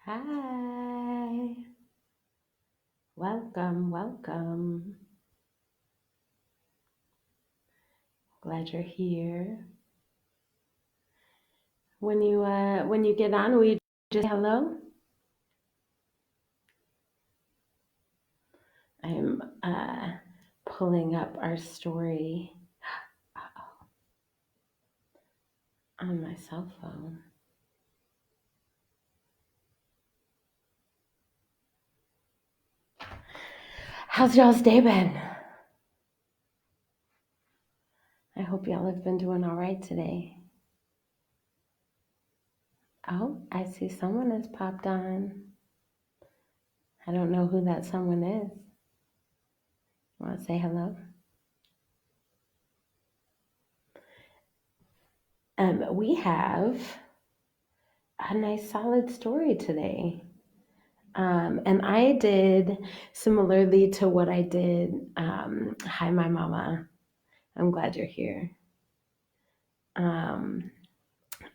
Hi, welcome, welcome. Glad you're here. When you get on, will you just say hello? I'm pulling up our story on my cell phone. How's y'all's day been? I hope y'all have been doing all right today. Oh, I see someone has popped on. I don't know who that someone is. Want to say hello? We have a nice solid story today. And I did similarly to what I did. Hi, my mama. I'm glad you're here. Um,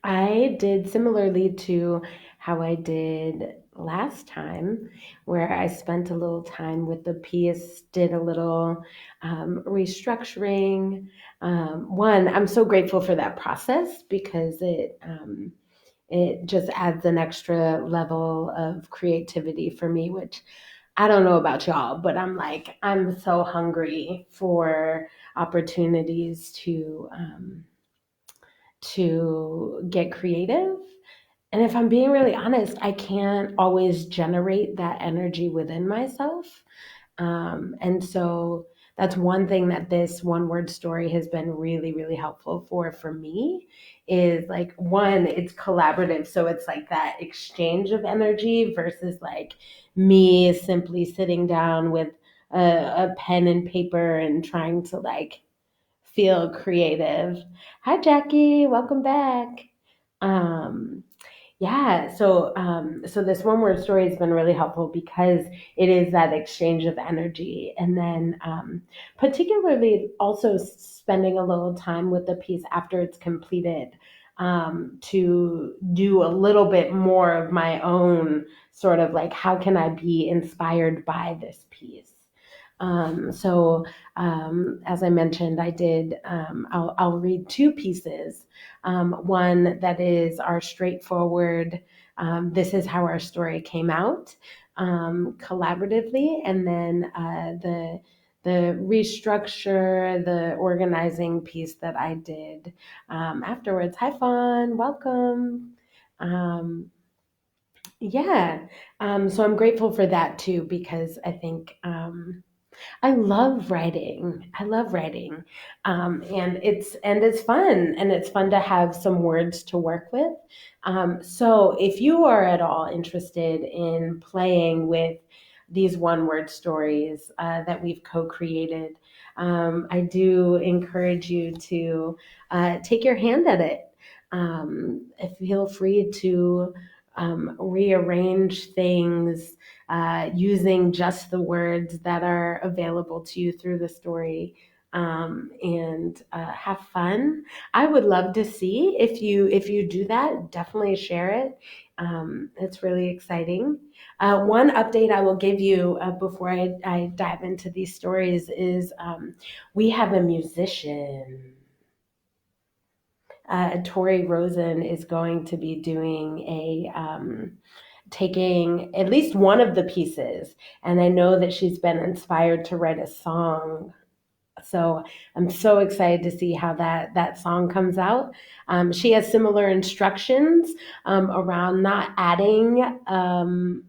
I did similarly to how I did last time, where I spent a little time with the piece, did a little restructuring. One, I'm so grateful for that process because it just adds an extra level of creativity for me, which I don't know about y'all, but I'm so hungry for opportunities to get creative. And if I'm being really honest, I can't always generate that energy within myself. And so that's one thing that this one word story has been really, really helpful for me is like one, it's collaborative. So it's like that exchange of energy versus like me simply sitting down with a pen and paper and trying to like feel creative. Hi, Jackie. Welcome back. Um, yeah, so this one word story has been really helpful because it is that exchange of energy, and then particularly also spending a little time with the piece after it's completed to do a little bit more of my own sort of like how can I be inspired by this piece. As I mentioned, I did. I'll read two pieces. One that is our straightforward. This is how our story came out collaboratively, and then the restructure, the organizing piece that I did afterwards. Hi, Fawn. Welcome. Um, yeah. So I'm grateful for that too because I think. I love writing. I love writing, and it's fun, and it's fun to have some words to work with. So, if you are at all interested in playing with these one-word stories that we've co-created, I do encourage you to take your hand at it. Feel free to rearrange things using just the words that are available to you through the story and have fun. I would love to see if you do that. Definitely share it. It's really exciting. One update I will give you before I dive into these stories is we have a musician. Tori Rosen is going to be doing taking at least one of the pieces, and I know that she's been inspired to write a song. So I'm so excited to see how that song comes out. She has similar instructions around not adding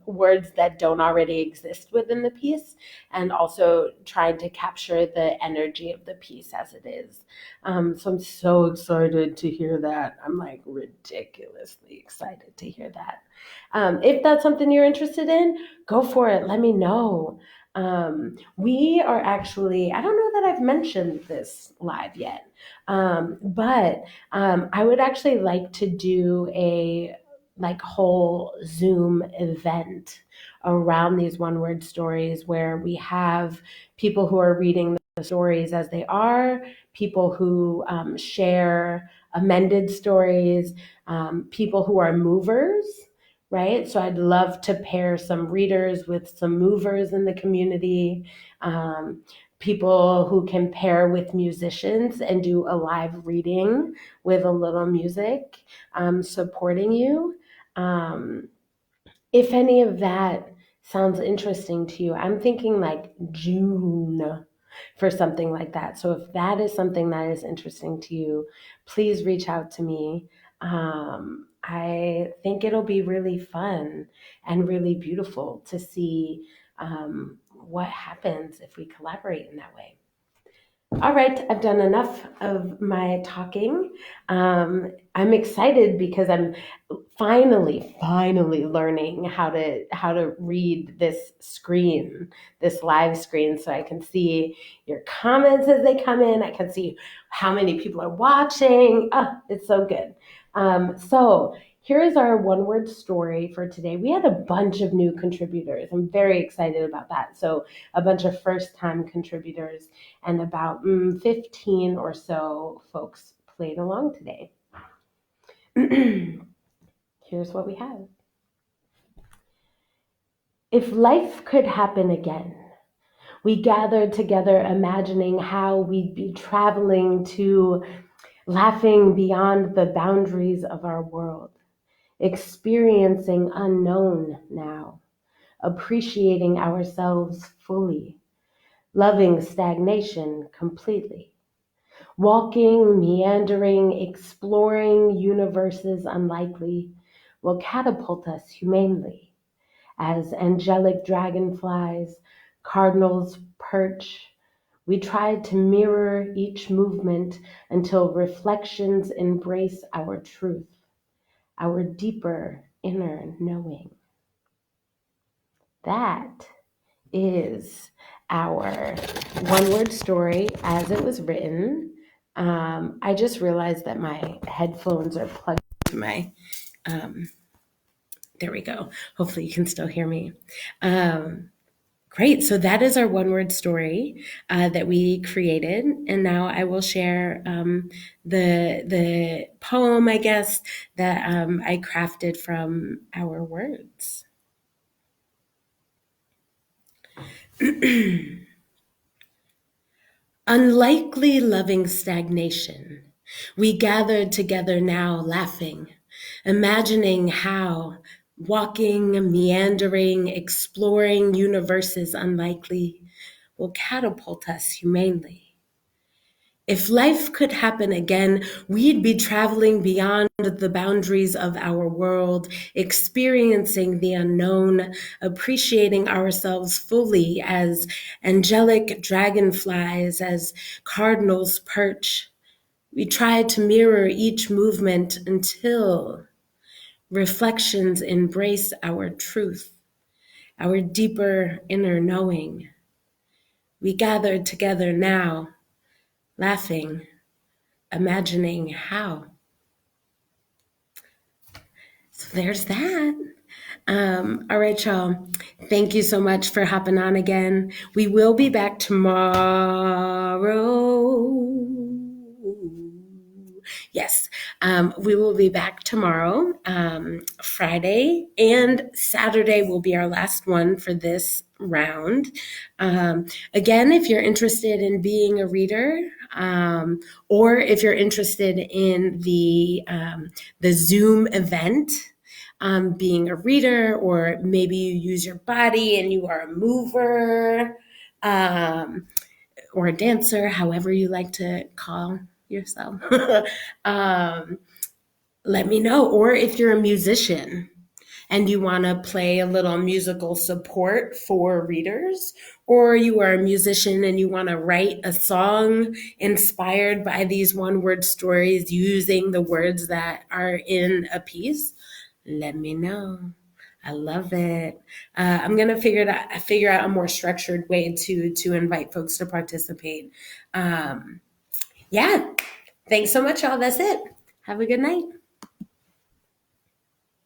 words that don't already exist within the piece, and also trying to capture the energy of the piece as it is. So I'm so excited to hear that. I'm like ridiculously excited to hear that. If that's something you're interested in, go for it. Let me know. We are actually, I don't know that I've mentioned this live yet, but I would actually like to do a like whole Zoom event around these one word stories where we have people who are reading the stories as they are, people who share amended stories, people who are movers right? So I'd love to pair some readers with some movers in the community, people who can pair with musicians and do a live reading with a little music supporting you. Um, if any of that sounds interesting to you, I'm thinking like June for something like that. So if that is something that is interesting to you, please reach out to me. I think it'll be really fun and really beautiful to see what happens if we collaborate in that way. All right, I've done enough of my talking. I'm excited because I'm finally learning how to read this screen, this live screen, so I can see your comments as they come in. I can see how many people are watching. Oh, it's so good. So here is our one word story for today. We had a bunch of new contributors. I'm very excited about that. So a bunch of first time contributors and about 15 or so folks played along today. Here's what we have. If life could happen again, we gathered together imagining how we'd be traveling to laughing beyond the boundaries of our world, experiencing unknown now, appreciating ourselves fully, loving stagnation completely, walking, meandering, exploring universes unlikely will catapult us humanely as angelic dragonflies, cardinals perch. We try to mirror each movement until reflections embrace our truth, our deeper inner knowing. That is our one word story as it was written. I just realized that my headphones are plugged into my, there we go. Hopefully you can still hear me. Great. So that is our one word story that we created. And now I will share the poem, I guess, that I crafted from our words. Unlikely loving stagnation. We gathered together now laughing, imagining how, walking, meandering, exploring universes unlikely will catapult us humanely. If life could happen again, we'd be traveling beyond the boundaries of our world, experiencing the unknown, appreciating ourselves fully as angelic dragonflies, as cardinals perch. We try to mirror each movement until reflections embrace our truth, our deeper inner knowing. We gathered together now, laughing, imagining how. So there's that. All right, y'all. Thank you so much for hopping on again. We will be back tomorrow. Yes, we will be back tomorrow. Friday and Saturday will be our last one for this round. Again, if you're interested in being a reader, or if you're interested in the Zoom event, being a reader, or maybe you use your body and you are a mover, or a dancer, however you like to call yourself. Let me know. Or if you're a musician and you want to play a little musical support for readers, or you are a musician and you want to write a song inspired by these one word stories using the words that are in a piece, let me know. I love it. I'm gonna figure out a more structured way to invite folks to participate. Yeah. Thanks so much, y'all. That's it. Have a good night.